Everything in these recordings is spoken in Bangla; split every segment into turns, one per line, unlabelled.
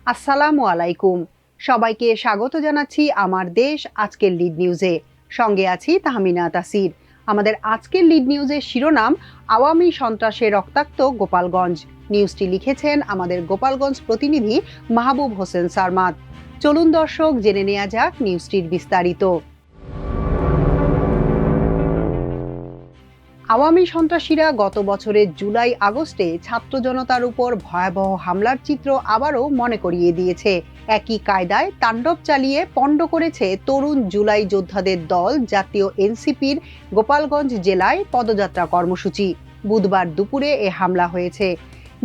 আসসালামু আলাইকুম। সবাইকে স্বাগত জানাচ্ছি আমার দেশ আজকের লিড নিউজে। সঙ্গে আছি তাহমিনা তাসির। আমাদের আজকের লিড নিউজের শিরোনাম, আওয়ামী সন্ত্রাসে রক্তাক্ত গোপালগঞ্জ। নিউজটি লিখেছেন আমাদের গোপালগঞ্জ প্রতিনিধি মাহবুব হোসেন সারমাদ। চলুন দর্শক, জেনে নেওয়া যাক নিউজটির বিস্তারিত। আওয়ামী সন্ত্রাসীরা গত বছরের জুলাই আগস্টে ছাত্র জনতার উপর ভয়াবহ হামলার চিত্র আবারও মনে করিয়ে দিয়েছে। একই কায়দায় তাণ্ডব চালিয়ে পণ্ড করেছে তরুণ জুলাই যোদ্ধাদের দল জাতীয় এনসিপির গোপালগঞ্জ জেলায় পদযাত্রা কর্মসূচি। বুধবার দুপুরে এ হামলা হয়েছে।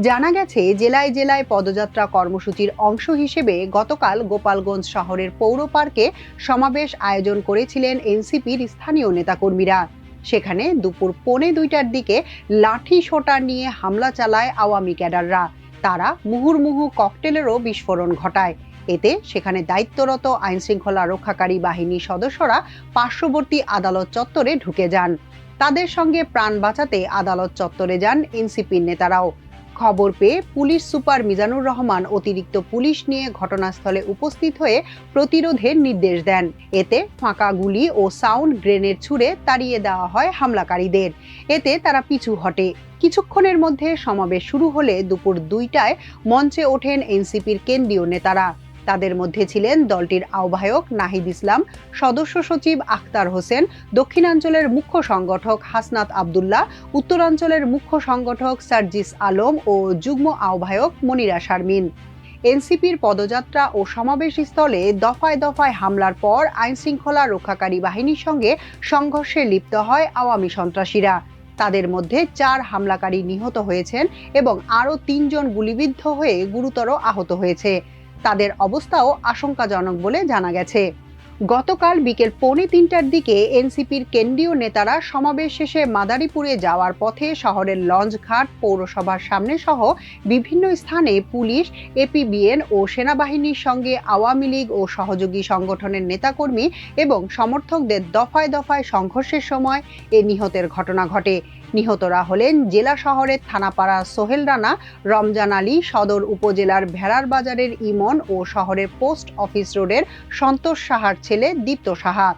জানা গেছে, জেলায় জেলায় পদযাত্রা কর্মসূচির অংশ হিসেবে গতকাল গোপালগঞ্জ শহরের পৌর পার্কে সমাবেশ আয়োজন করেছিলেন এনসিপির স্থানীয় নেতাকর্মীরা। সেখানে দুপুর 1:45টার দিকে লাঠি সোঁটা নিয়ে হামলা চালায় আওয়ামী ক্যাডাররা। তারা মুহুর্মুহু ককটেলেরও বিস্ফোরণ ঘটায়। এতে সেখানে দায়িত্বরত আইনশৃঙ্খলা রক্ষাকারী বাহিনীর সদস্যরা পার্শ্ববর্তী আদালত চত্বরে ঢুকে যান। তাদের সঙ্গে প্রাণ বাঁচাতে আদালত চত্বরে যান এনসিপির নেতারাও। খবর পেয়ে পুলিশ সুপার মিজানুর রহমান অতিরিক্ত পুলিশ নিয়ে ঘটনাস্থলে উপস্থিত হয়ে প্রতিরোধের নির্দেশ দেন। এতে ফাঁকা গুলি ও সাউন্ড গ্রেনেড ছুড়ে তাড়িয়ে দেওয়া হয় হামলাকারীদের। এতে তারা পিছু হটে। কিছুক্ষণের মধ্যে সমাবেশ শুরু হলে দুপুর 2টায় মঞ্চে ওঠেন এনসিপির কেন্দ্রীয় নেতারা। তাদের মধ্যে ছিলেন দলটির আহ্বায়ক নাহিদ ইসলাম, সদস্য সচিব আখতার হোসেন, দক্ষিণাঞ্চলের মুখ্য সংগঠক হাসনাত আবদুল্লাহ, উত্তরাঞ্চলের মুখ্য সংগঠক সার্জিস আলম ও যুগ্ম আহ্বায়ক মনিরা শারমিন। এনসিপির পদযাত্রা ও সমাবেশ স্থলে দফায় দফায় হামলার পর আইনশৃঙ্খলা রক্ষাকারী বাহিনীর সঙ্গে সংঘর্ষে লিপ্ত হয় আওয়ামী সন্ত্রাসীরা। তাদের মধ্যে 4 হামলাকারী নিহত হয়েছেন এবং আরও 3 জন গুলিবিদ্ধ হয়ে গুরুতর আহত হয়েছে। তাদের অবস্থাও আশঙ্কাজনক বলে জানা গেছে। গতকাল বিকেল 2:45টার দিকে এনসিপির কেন্দ্রীয় নেতারা সমাবেশ শেষে মাদারীপুরে যাওয়ার পথে শহরের লঞ্চঘাট, পৌরসভার সামনে সহ বিভিন্ন স্থানে পুলিশ, এপিবিএন ও সেনাবাহিনীর সঙ্গে আওয়ামী লীগ ও সহযোগী সংগঠনের নেতাকর্মী এবং সমর্থকদের দফায় দফায় সংঘর্ষের সময় এ নিহতের ঘটনা ঘটে। নিহতরা হলেন জেলা শহরের থানাপাড়া সোহেল রানা, রমজান আলী, সদর উপজেলার ভেড়ার বাজারের ইমন ও শহরের পোস্ট অফিস রোডের সন্তোষ সাহার ছেলে দীপ্ত সাহা।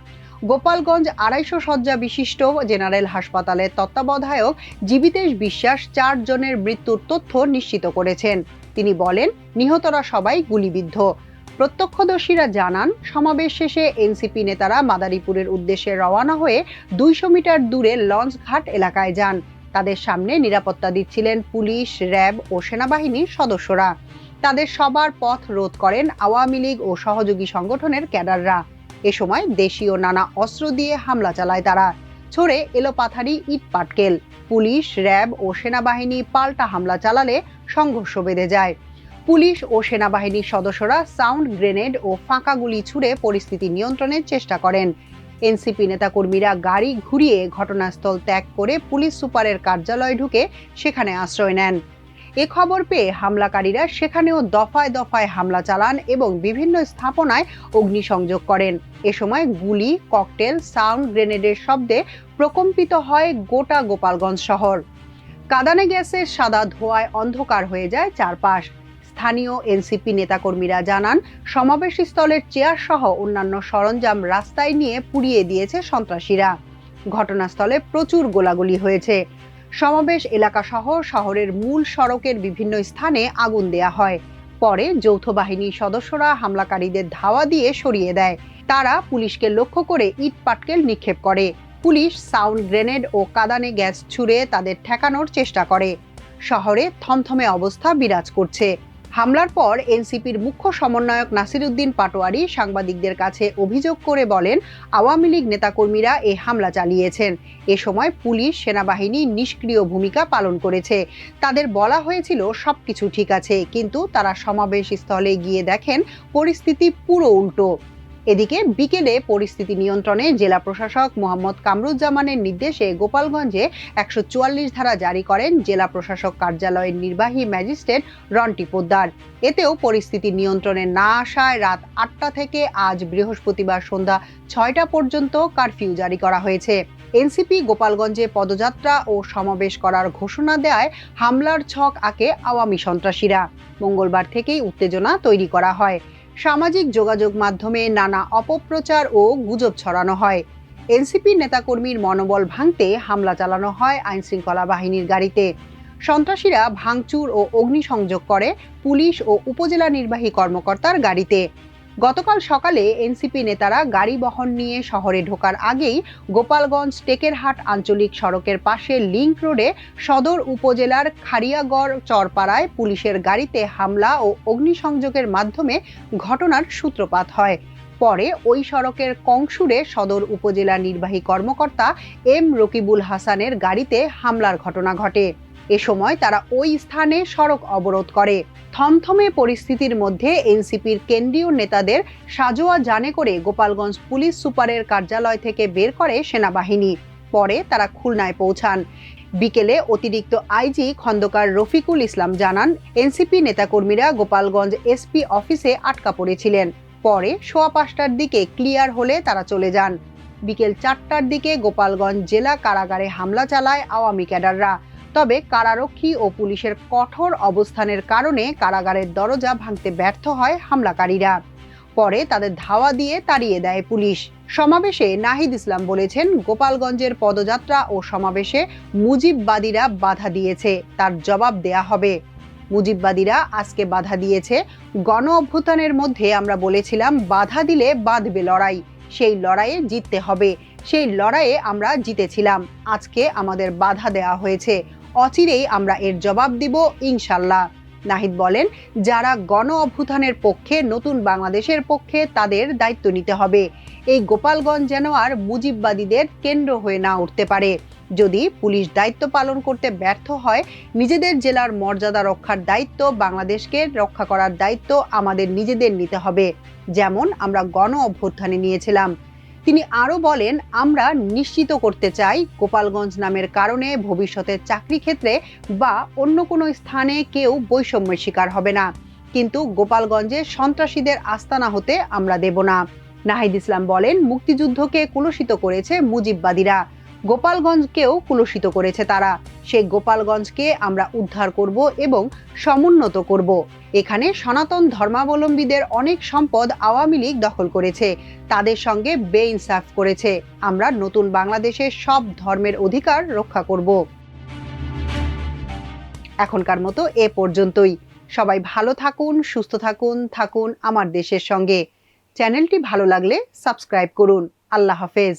গোপালগঞ্জ 250 শয্যা বিশিষ্ট জেনারেল হাসপাতালের তত্ত্বাবধায়ক জীবিতেশ বিশ্বাস 4 জনের মৃত্যুর তথ্য নিশ্চিত করেছেন। তিনি বলেন, নিহতরা সবাই গুলিবিদ্ধ। প্রত্যক্ষদর্শীরা জানান, সমাবেশ শেষে এনসিপি নেতারা মাদারীপুরের উদ্দেশ্যে রওনা হয়ে 200 মিটার দূরে লঞ্চঘাট এলাকায় যান। তাদের সামনে নিরাপত্তা দিচ্ছিলেন পুলিশ, র্যাব ও সেনাবাহিনীর সদস্যরা। তাদের সবার পথ রোধ করেন আওয়ামী লীগ ও সহযোগী সংগঠনের ক্যাডাররা। এ সময় দেশীয় নানা অস্ত্র দিয়ে হামলা চালায় তারা। ছড়ে এলোপাথারি ইট পাটকেল। পুলিশ, র্যাব ও সেনাবাহিনী পাল্টা হামলা চালালে সংঘর্ষ বেঁধে যায়। পুলিশ ও সেনাবাহিনীর সদস্যরা সাউন্ড গ্রেনেড ও ফাঁকা গুলি ছুড়ে পরিস্থিতি নিয়ন্ত্রণের চেষ্টা করেন। এনসিপি নেতাকর্মীরা গাড়ি ঘুরিয়ে ঘটনাস্থল ত্যাগ করে পুলিশ সুপারের কার্যালয়ে ঢুকে সেখানে আশ্রয় নেন। এ খবর পেয়ে হামলাকারীরা সেখানেও দফায় দফায় হামলা চালান এবং বিভিন্ন স্থাপনায় অগ্নিসংযোগ করেন। এ সময় গুলি, ককটেল, সাউন্ড গ্রেনেডের শব্দে প্রকম্পিত হয় গোটা গোপালগঞ্জ শহর। কাঁদানে গ্যাসের সাদা ধোঁয়ায় অন্ধকার হয়ে যায় চারপাশ। স্থানীয় এনসিপি নেতাকর্মীরা জানান, সমাবেশস্থলের চেয়ার সহ অন্যান্য সরঞ্জাম রাস্তায় নিয়ে পুড়িয়ে দিয়েছে সন্ত্রাসীরা। ঘটনাস্থলে প্রচুর গোলাগুলি হয়েছে। সমাবেশ এলাকা সহ শহরের মূল সড়কের বিভিন্ন স্থানে আগুন দেয়া হয়। পরে যৌথ বাহিনীর সদস্যরা হামলাকারীদের ধাওয়া দিয়ে সরিয়ে দেয়। তারা পুলিশকে লক্ষ্য করে ইট পাটকেল নিক্ষেপ করে। পুলিশ সাউন্ড গ্রেনেড ও কাঁদানে গ্যাস ছুড়ে তাদের ঠেকানোর চেষ্টা করে। শহরে থমথমে অবস্থা বিরাজ করছে। হামলার পর এনসিপির মুখ্য সমন্বয়ক নাসিরউদ্দিন পাটোয়ারি সাংবাদিকদের কাছে অভিযোগ করে বলেন, আওয়ামী লীগ নেতাকর্মীরা এই হামলা চালিয়েছেন। এ সময় পুলিশ, সেনাবাহিনী নিষ্ক্রিয় ভূমিকা পালন করেছে। তাদের বলা হয়েছিল সবকিছু ঠিক আছে, কিন্তু তারা সমাবেশ স্থলে গিয়ে দেখেন পরিস্থিতি পুরো উল্টো। এদিকে বিকেলে পরিস্থিতি নিয়ন্ত্রণে জেলা প্রশাসক মোহাম্মদ কামরুজ্জামানের নির্দেশে গোপালগঞ্জে 144 ধারা জারি করেন জেলা প্রশাসক কার্যালয়ের নির্বাহী ম্যাজিস্ট্রেট রন্টি পোদ্দার। এতেও পরিস্থিতি নিয়ন্ত্রণে না আসায় রাত 8টা থেকে আজ বৃহস্পতিবার সন্ধ্যা 6টা পর্যন্ত কারফিউ জারি করা হয়েছে। এনসিপি গোপালগঞ্জে পদযাত্রা ও সমাবেশ করার ঘোষণা দেয় হামলার ছক আঁকে আওয়ামী সন্ত্রাসীরা। মঙ্গলবার থেকেই উত্তেজনা তৈরি করা হয়। সামাজিক যোগাযোগ মাধ্যমে নানা অপপ্রচার ও গুজব ছড়ানো হয়। এনসিপি নেতাকর্মীর মনোবল ভাঙতে হামলা চালানো হয় আইনশৃঙ্খলা বাহিনীর গাড়িতে। সন্ত্রাসীরা ভাঙচুর ও অগ্নিসংযোগ করে পুলিশ ও উপজেলা নির্বাহী কর্মকর্তার গাড়িতে। গতকাল সকালে এনসিপি নেতারা গাড়ি বহন নিয়ে শহরে ঢোকার আগেই গোপালগঞ্জ টেকেরহাট আঞ্চলিক সড়কের পাশে লিংক রোডে সদর উপজেলার খারিয়াগড় চরপাড়ায় পুলিশের গাড়িতে হামলা ও অগ্নিসংযোগের মাধ্যমে ঘটনার সূত্রপাত হয়। পরে ওই সড়কের কংসুরে সদর উপজেলা নির্বাহী কর্মকর্তা এম রকিবুল হাসানের গাড়িতে হামলার ঘটনা ঘটে। এ সময় তারা ওই স্থানে সড়ক অবরোধ করে। থমথমে পরিস্থিতির মধ্যে এনসিপির কেন্দ্রীয় নেতাদের সাজোয়া জানে করে গোপালগঞ্জ পুলিশ সুপারের কার্যালয় থেকে বের করে সেনাবাহিনী। পরে তারা খুলনায় পৌঁছান। বিকেলে অতিরিক্ত আইজি খন্দকার রফিকুল ইসলাম জানান, এনসিপি নেতাকর্মীরা গোপালগঞ্জ এসপি অফিসে আটকা পড়েছিলেন। পরে 5:15টার দিকে ক্লিয়ার হলে তারা চলে যান। বিকেল 4টার দিকে গোপালগঞ্জ জেলা কারাগারে হামলা চালায় আওয়ামী ক্যাডাররা। তবে কারারক্ষী ও পুলিশের কঠোর অবস্থানের কারণে কারাগারের দরজা ভাঙতে ব্যর্থ হয় হামলাকারীরা। পরে তাদের ধাওয়া দিয়ে তাড়িয়ে দেয় পুলিশ। সমাবেশে নাহিদ ইসলাম বলেছেন, গোপালগঞ্জের পদযাত্রা ও সমাবেশে মুজিববাদীরা বাধা দিয়েছে, তার জবাব দেয়া হবে। মুজিববাদীরা আজকে বাধা দিয়েছে। গণ অভ্যুত্থানের মধ্যে আমরা বলেছিলাম বাধা দিলে বাঁধবে লড়াই, সেই লড়াইয়ে জিততে হবে। সেই লড়াইয়ে আমরা জিতেছিলাম। আজকে আমাদের বাধা দেওয়া হয়েছে, অচিরেই আমরা এর জবাব দিব ইনশাল্লাহ। নাহিদ বলেন, যারা গণ অভ্যুত্থানের পক্ষে, নতুন বাংলাদেশের পক্ষে, তাদের দায়িত্ব নিতে হবে। এই গোপালগঞ্জ যেন আর মুজিববাদীদের কেন্দ্র হয়ে না উঠতে পারে। যদি পুলিশ দায়িত্ব পালন করতে ব্যর্থ হয়, নিজেদের জেলার মর্যাদা রক্ষার দায়িত্ব, বাংলাদেশকে রক্ষা করার দায়িত্ব আমাদের নিজেদের নিতে হবে, যেমন আমরা গণ অভ্যুত্থানে নিয়েছিলাম। তিনি আরো বলেন, আমরা নিশ্চিত করতে চাই গোপালগঞ্জ নামের কারণে ভবিষ্যতে চাকরি ক্ষেত্রে বা অন্য কোনো স্থানে কেউ বৈষম্যের শিকার হবে না, কিন্তু গোপালগঞ্জে সন্ত্রাসীদের আস্তানা হতে আমরা দেব না। নাহিদ ইসলাম বলেন, মুক্তিযুদ্ধকে কুলুষিত করেছে মুজিববাদীরা, গোপালগঞ্জকেও কুলুষিত করেছে তারা। সেই গোপালগঞ্জকে আমরা উদ্ধার করব এবং সমুন্নত করব। এখানে সনাতন ধর্মাবলম্বীদের অনেক সম্পদ আওয়ামী লীগ দখল করেছে, তাদের সঙ্গে বেইনসাফ করেছে। আমরা নতুন বাংলাদেশের সব ধর্মের অধিকার রক্ষা করব। এখনকার মতো এ পর্যন্তই। সবাই ভালো থাকুন, সুস্থ থাকুন, থাকুন আমার দেশের সঙ্গে। চ্যানেলটি ভালো লাগলে সাবস্ক্রাইব করুন। আল্লাহ হাফেজ।